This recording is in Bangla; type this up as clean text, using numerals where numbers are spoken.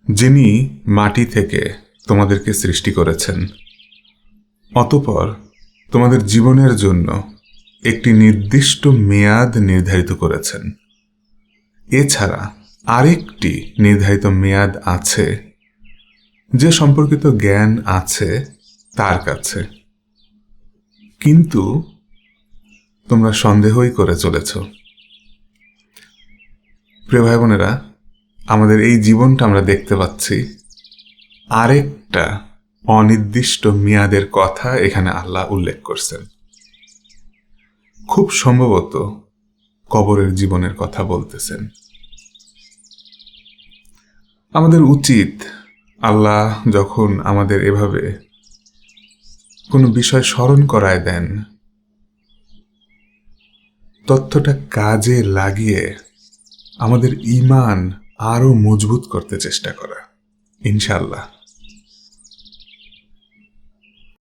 যিনি মাটি থেকে তোমাদেরকে সৃষ্টি করেছেন, অতঃপর তোমাদের জীবনের জন্য একটি নির্দিষ্ট মেয়াদ নির্ধারিত করেছেন। এছাড়া আরেকটি নির্ধারিত মেয়াদ আছে যে সম্পর্কিত জ্ঞান আছে তার কাছে, কিন্তু তোমরা সন্দেহই করে চলেছ। প্রিয় ভাই বোনেরা, আমাদের এই জীবনটা আমরা দেখতে পাচ্ছি আরেকটা অনির্দিষ্ট মেয়াদের কথা এখানে আল্লাহ উল্লেখ করছেন। খুব সম্ভবত কবরের জীবনের কথা বলতেছেন। আমাদের উচিত আল্লাহ যখন আমাদের এভাবে কোনো বিষয় স্মরণ করায় দেন, তথ্যটা কাজে লাগিয়ে আমাদের ঈমান আরো মজবুত করতে চেষ্টা করা। ইনশাআল্লাহ